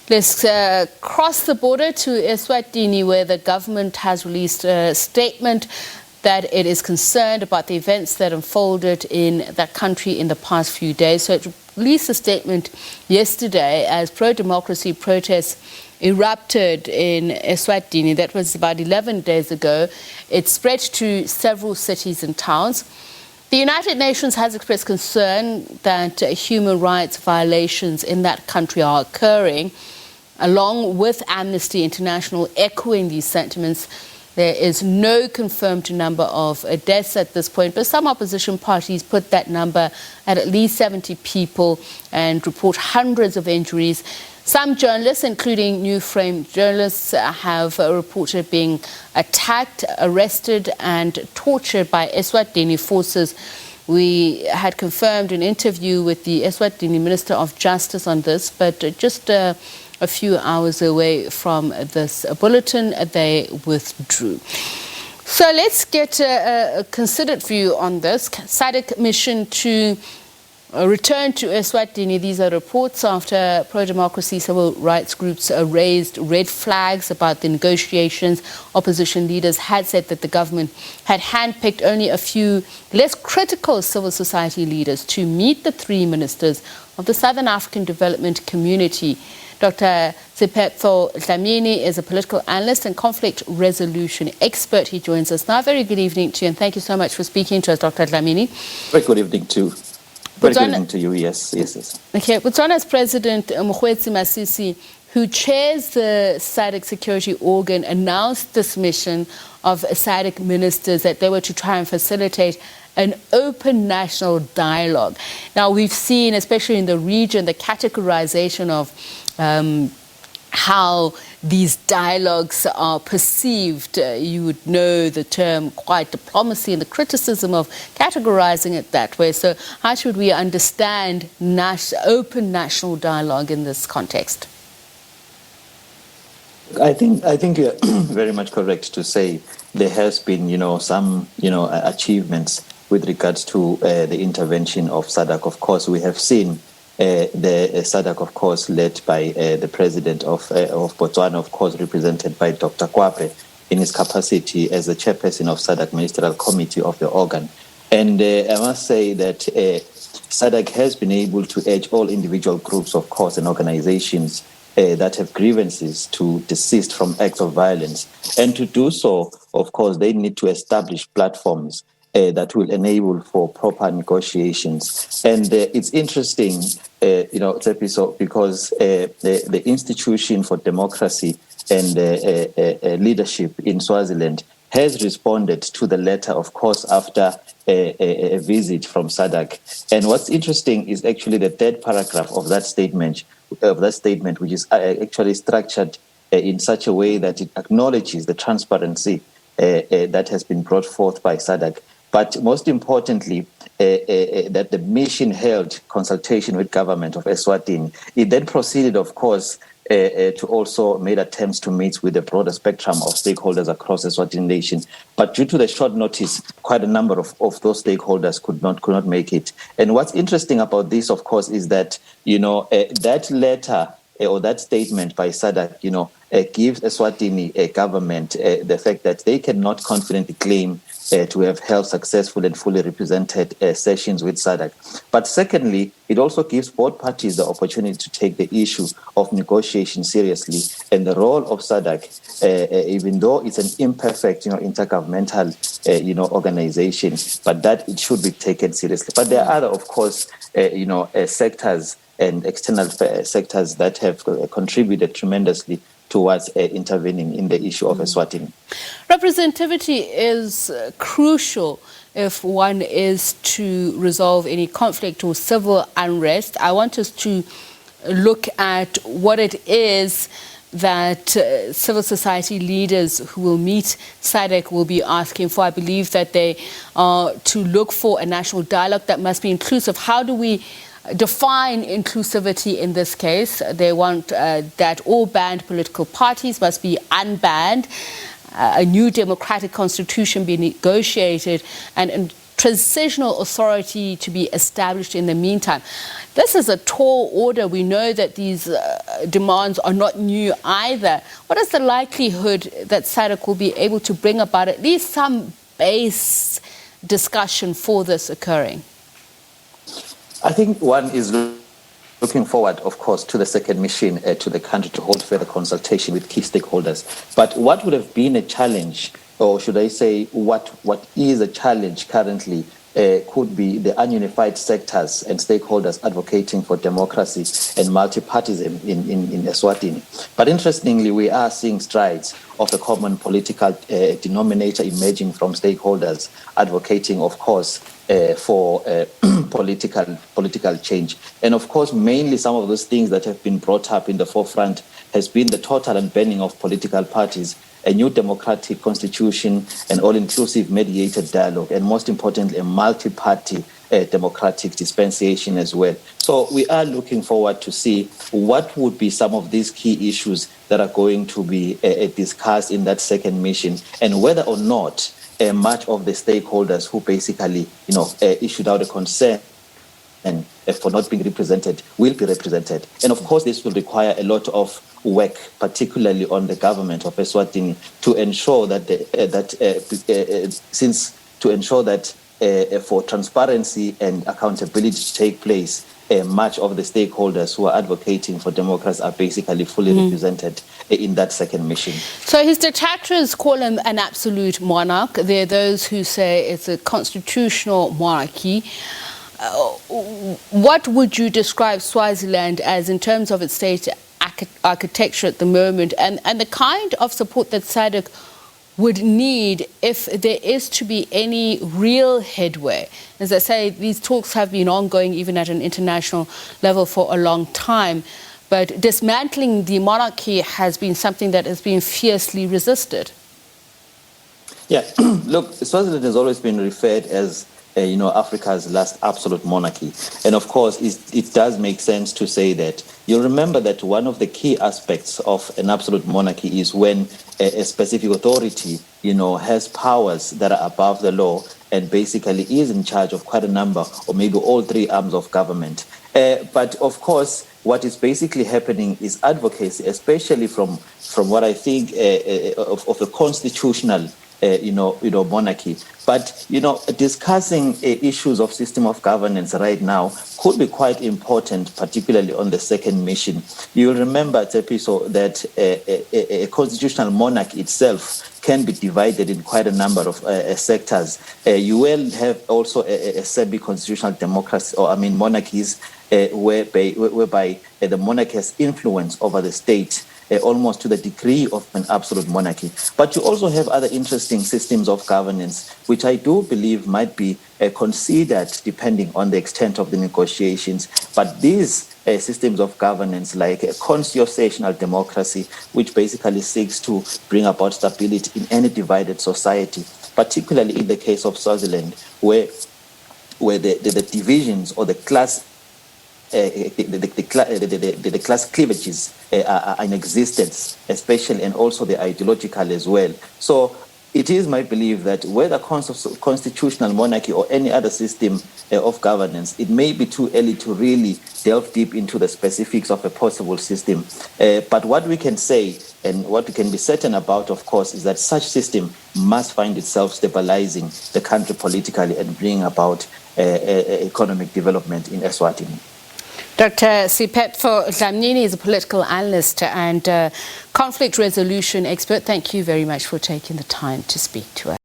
Let's cross the border to Eswatini, where the government has released a statement that it is concerned about the events that unfolded in that country in the past few days. So it released a statement yesterday as pro-democracy protests erupted in Eswatini. That was about 11 days ago. It spread to several cities and towns. The United Nations has expressed concern that human rights violations in that country are occurring, along with Amnesty International echoing these sentiments. There is no confirmed number of deaths at this point, but some opposition parties put that number at least 70 people and report hundreds of injuries. Some journalists, including New Frame journalists, have reported being attacked, arrested and tortured by Eswatini forces. We had confirmed an interview with the Eswatini Minister of Justice on this, but just a few hours away from this bulletin, they withdrew. So let's get a considered view on this. SADC mission to return to Eswatini. These are reports after pro-democracy civil rights groups raised red flags about the negotiations. Opposition leaders had said that the government had handpicked only a few less critical civil society leaders to meet the three ministers of the Southern African Development Community. Dr. Siphetfo Dlamini is a political analyst and conflict resolution expert. He joins us now. Very good evening to you, and thank you so much for speaking to us, Dr. Dlamini. Very good evening to Very good evening to you, yes. Okay, Botswana's President Mokgweetsi Masisi, who chairs the SADC security organ, announced this mission of SADC ministers that they were to try and facilitate an open national dialogue. Now, we've seen, especially in the region, the categorization of how these dialogues are perceived. You would know the term quiet diplomacy and the criticism of categorizing it that way. So how should we understand open national dialogue in this context? I think you're very much correct to say there has been, some, achievements with regards to the intervention of SADC. Of course, we have seen the SADC, of course, led by the president of Botswana, of course, represented by Dr. Kwape in his capacity as the chairperson of SADC Ministerial Committee of the organ. And I must say that SADC has been able to urge all individual groups, of course, and organizations that have grievances to desist from acts of violence. And to do so, of course, they need to establish platforms that will enable for proper negotiations. And it's interesting, Siphetfo, because the Institution for Democracy and Leadership in Swaziland has responded to the letter, of course, after a visit from SADC. And what's interesting is actually the third paragraph of that statement, which is actually structured in such a way that it acknowledges the transparency that has been brought forth by SADC. But most importantly, that the mission held consultation with government of Eswatini. It then proceeded, of course, to also made attempts to meet with a broader spectrum of stakeholders across the Eswatini nation. But due to the short notice, quite a number of those stakeholders could not make it. And what's interesting about this, of course, is that, that letter or that statement by SADC, gives Eswatini government the fact that they cannot confidently claim to have held successful and fully represented sessions with SADC. But secondly, it also gives both parties the opportunity to take the issue of negotiation seriously. And the role of SADC, even though it's an imperfect, intergovernmental, organization, but that it should be taken seriously. But there are other, of course, sectors and external sectors that have contributed tremendously towards intervening in the issue of Eswatini. Representativity is crucial if one is to resolve any conflict or civil unrest. I want us to look at what it is that civil society leaders who will meet SADC will be asking for. I believe that they are to look for a national dialogue that must be inclusive. How do we define inclusivity in this case? They want that all banned political parties must be unbanned, a new democratic constitution be negotiated, and transitional authority to be established in the meantime. This is a tall order. We know that these demands are not new either. What is the likelihood that SADC will be able to bring about at least some base discussion for this occurring? I think one is looking forward, of course, to the second mission to the country to hold further consultation with key stakeholders. But what would have been a challenge, or should I say what is a challenge currently, could be the ununified sectors and stakeholders advocating for democracy and multipartyism in Eswatini. But interestingly, we are seeing strides of a common political denominator emerging from stakeholders advocating, of course, for political change. And of course, mainly some of those things that have been brought up in the forefront has been the total unbanning of political parties, a new democratic constitution, an all-inclusive mediated dialogue, and most importantly, a multi-party democratic dispensation as well. So we are looking forward to see what would be some of these key issues that are going to be discussed in that second mission, and whether or not much of the stakeholders who basically, issued out a concern and for not being represented will be represented. And of course, this will require a lot of work, particularly on the government of Eswatini, to ensure that for transparency and accountability to take place, much of the stakeholders who are advocating for democracy are basically fully represented in that second mission. So his detractors call him an absolute monarch. There are those who say it's a constitutional monarchy. What would you describe Swaziland as in terms of its state architecture at the moment, and the kind of support that SADC would need if there is to be any real headway? As I say, these talks have been ongoing even at an international level for a long time, but dismantling the monarchy has been something that has been fiercely resisted. Yeah, look, Swaziland has always been referred as Africa's last absolute monarchy. And of course, it does make sense to say that. You'll remember that one of the key aspects of an absolute monarchy is when a specific authority, has powers that are above the law and basically is in charge of quite a number or maybe all three arms of government. But of course, what is basically happening is advocacy, especially from what I think of a constitutional monarchy. But, discussing issues of system of governance right now could be quite important, particularly on the second mission. You'll remember, Tepiso, that a constitutional monarchy itself can be divided in quite a number of sectors. You will have also a semi-constitutional democracy, monarchies, whereby the monarch has influence over the state, almost to the degree of an absolute monarchy. But you also have other interesting systems of governance, which I do believe might be considered depending on the extent of the negotiations. But these systems of governance, like a constitutional democracy, which basically seeks to bring about stability in any divided society, particularly in the case of Swaziland, where the divisions or the class the class cleavages are in existence, especially, and also the ideological as well. So it is my belief that whether constitutional monarchy or any other system of governance, it may be too early to really delve deep into the specifics of a possible system. But what we can say and what we can be certain about, of course, is that such system must find itself stabilizing the country politically and bring about economic development in Eswatini. Dr. Siphetfo Dlamini is a political analyst and conflict resolution expert. Thank you very much for taking the time to speak to us.